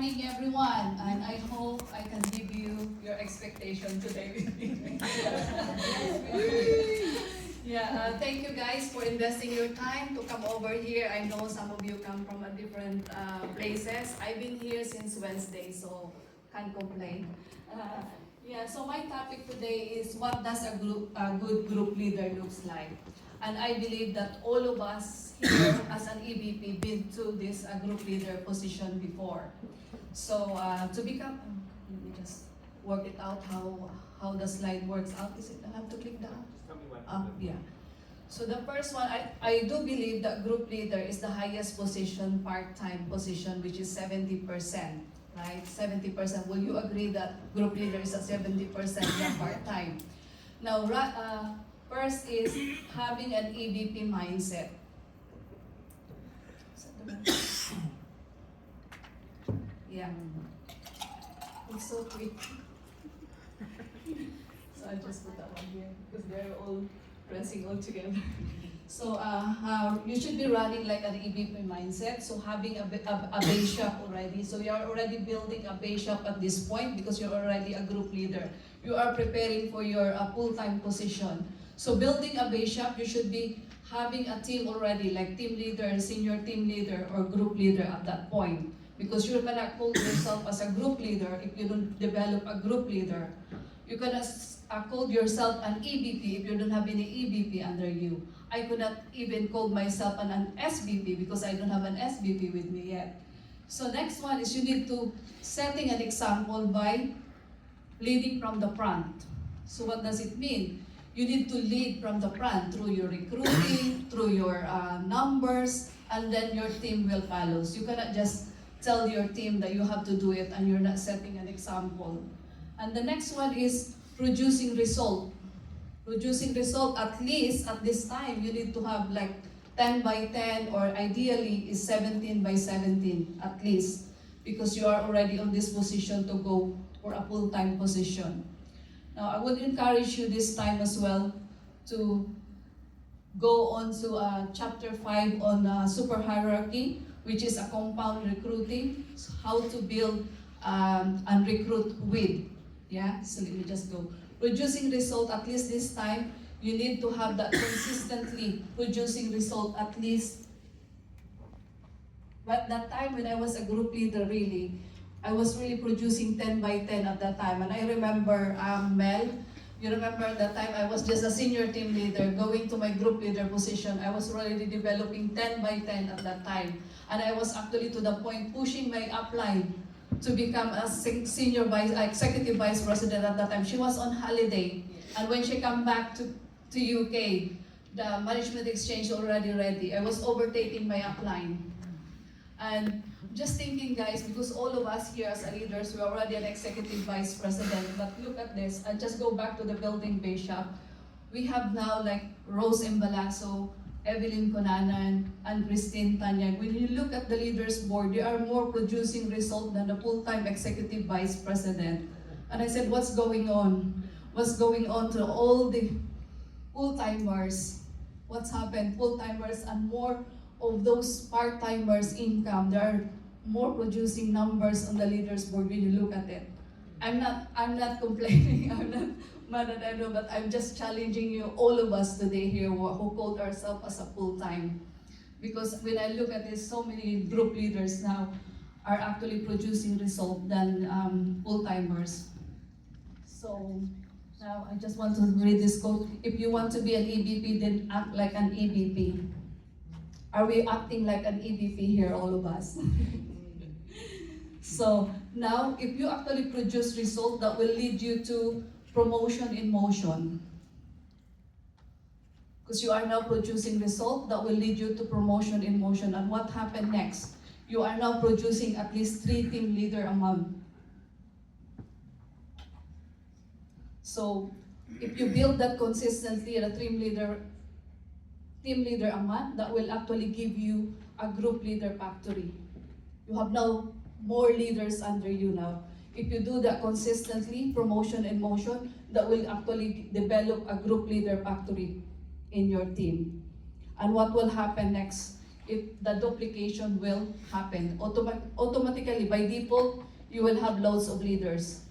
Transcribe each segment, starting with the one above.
morning, everyone, and I hope I can give you your expectation today with me. Thank you guys for investing your time to come over here. I know some of you come from a different places. I've been here since Wednesday, so can't complain. So my topic today is what does a good group leader looks like. And I believe that all of us here as an EVP been to this group leader position before. So to become, let me just work it out how the slide works out. Is it I have to click down? Tell me what. Yeah. So the first one, I do believe that group leader is the highest position, part-time position, which is 70%, right? 70%. Will you agree that group leader is a 70% part-time? Now, first is having an EVP mindset. Yeah. It's so quick. So I just put that one here because they're all pressing all together. So you should be running like an EVP mindset. So having a base shop already. So you're already building a base shop at this point because you're already a group leader. You are preparing for your full-time position. So building a base shop, you should be having a team already, like team leader, senior team leader, or group leader at that point. Because you cannot call yourself as a group leader if you don't develop a group leader. You cannot call yourself an EVP if you don't have any EVP under you. I could not even call myself an SVP because I don't have an SVP with me yet. So next one is you need to setting an example by leading from the front. So what does it mean? You need to lead from the front through your recruiting, through your numbers, and then your team will follow. So you cannot just tell your team that you have to do it and you're not setting an example. And the next one is producing result. Producing result, at least at this time, you need to have like 10 by 10 or ideally is 17 by 17 at least because you are already on this position to go for a full-time position. Now, I would encourage you this time as well to go on to chapter 5 on super hierarchy, which is a compound recruiting, how to build and recruit with. Yeah, so let me just go. Producing result, at least this time, you need to have that consistently producing result at least. But that time when I was a group leader, really, I was really producing 10 by 10 at that time. And I remember Mel, you remember that time I was just a senior team leader going to my group leader position. I was already developing 10 by 10 at that time. And I was actually to the point pushing my upline to become a senior executive vice president at that time. She was on holiday. And when she came back to UK, the management exchange already ready. I was overtaking my upline. And just thinking, guys, because all of us here as leaders, we're already an executive vice president, but look at this, and just go back to the building base shop. We have now like Rose Embalaso, Evelyn Conanan, and Christine Tanyag. When you look at the leaders board, they are more producing result than the full-time executive vice president. And I said, what's going on? What's going on to all the full-timers? What's happened? Full-timers and more of those part-timers income. There are more producing numbers on the leaders board when you look at it. I'm not complaining, I'm not mad at anyone, but I'm just challenging you, all of us today here who called ourselves as a full-time. Because when I look at this, so many group leaders now are actually producing result than full-timers. So now I just want to read this quote. If you want to be an EVP, then act like an EVP. Are we acting like an EVP here, all of us? So now, if you actually produce result that will lead you to promotion in motion, because you are now producing result that will lead you to promotion in motion. And what happened next? You are now producing at least 3 team leader a month. So if you build that consistently at a team leader a month, that will actually give you a group leader factory. You have now more leaders under you now. If you do that consistently, promotion and motion, that will actually develop a group leader factory in your team. And what will happen next? the duplication will happen. Automatically, by default, you will have loads of leaders.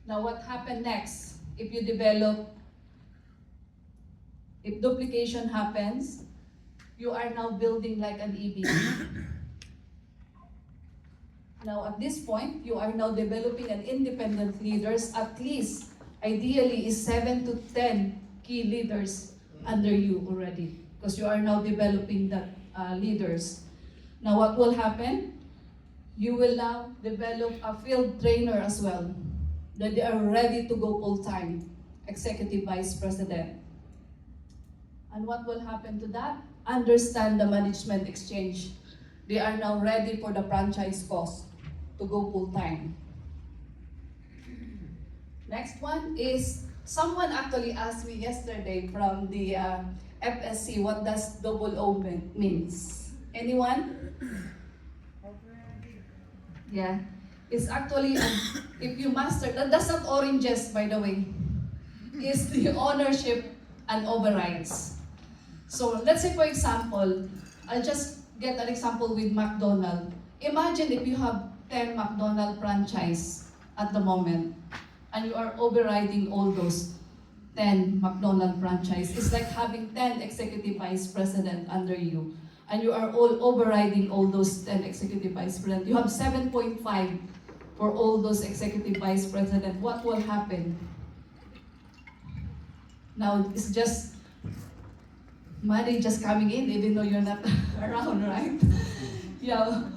Now, what happened next? If you develop, if duplication happens, you are now building like an EB. Now, at this point, you are now developing an independent leaders, at least, ideally, is 7 to 10 key leaders under you already, because you are now developing that leaders. Now, what will happen? You will now develop a field trainer as well, that they are ready to go full-time, executive vice president. And what will happen to that? Understand the management exchange. They are now ready for the franchise cost to go full-time. Next one is, someone actually asked me yesterday from the FSC, what does double O means? Anyone? Yeah. It's actually, if you master, that's not oranges, by the way. It's the ownership and overrides. So let's say, for example, I'll just get an example with McDonald's. Imagine if you have 10 McDonald's franchise at the moment, and you are overriding all those 10 McDonald's franchise. It's like having 10 executive vice president under you, and you are all overriding all those 10 executive vice president. You have 7.5 for all those executive vice president. What will happen? Now, it's just money just coming in, even though you're not around, right? Yeah.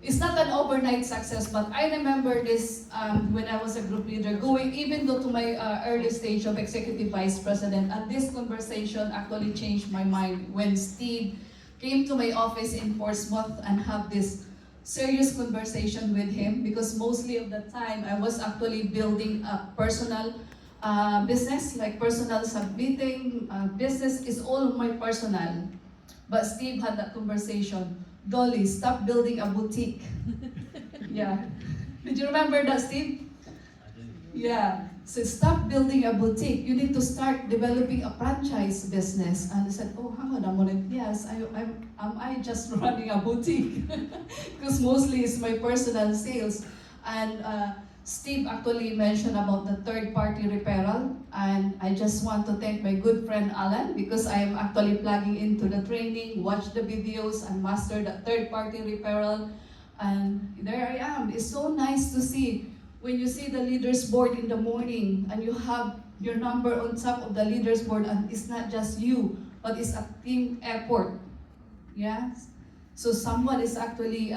It's not an overnight success, but I remember this when I was a group leader, going even though to my early stage of executive vice president, and this conversation actually changed my mind when Steve came to my office in Portsmouth and have this serious conversation with him, because mostly of the time I was actually building a personal business, like personal submitting business is all my personal. But Steve had that conversation. Dolly, stop building a boutique. Yeah. Did you remember that, Steve? Yeah. So stop building a boutique. You need to start developing a franchise business. And I said, oh, hang on a minute. Yes, am I just running a boutique? Because mostly it's my personal sales. And Steve actually mentioned about the third-party referral, and I just want to thank my good friend Alan, because I am actually plugging into the training, watch the videos, and master the third-party referral, and there I am. It's so nice to see when you see the leaders board in the morning, and you have your number on top of the leaders board, and it's not just you, but it's a team effort. Yes? So someone is actually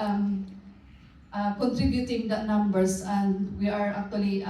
contributing the numbers, and we are actually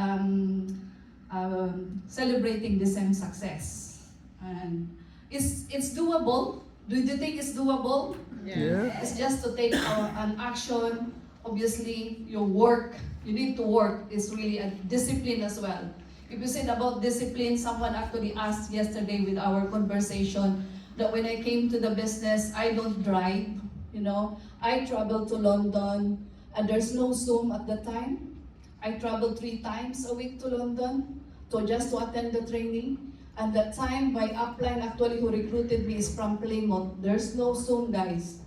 celebrating the same success. And it's doable. Do you think it's doable? Yeah. It's just to take an action. Obviously, your work, you need to work. It's really a discipline as well. If you said about discipline, someone actually asked yesterday with our conversation that when I came to the business, I don't drive, you know. I travel to London, and there's no Zoom at the time. I travel 3 times a week to London just to attend the training. And that time, my upline actually who recruited me is from Plymouth. There's no Zoom, guys.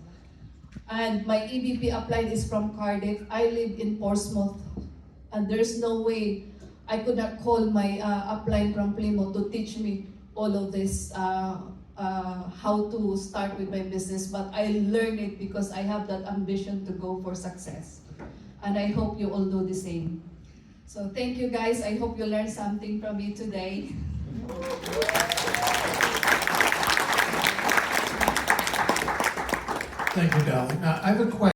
And my EVP upline is from Cardiff. I live in Portsmouth. And there's no way I could not call my upline from Plymouth to teach me all of this, how to start with my business. But I learned it because I have that ambition to go for success. And I hope you all do the same. So thank you, guys. I hope you learned something from me today. Thank you, Dolly. Now, I have a question.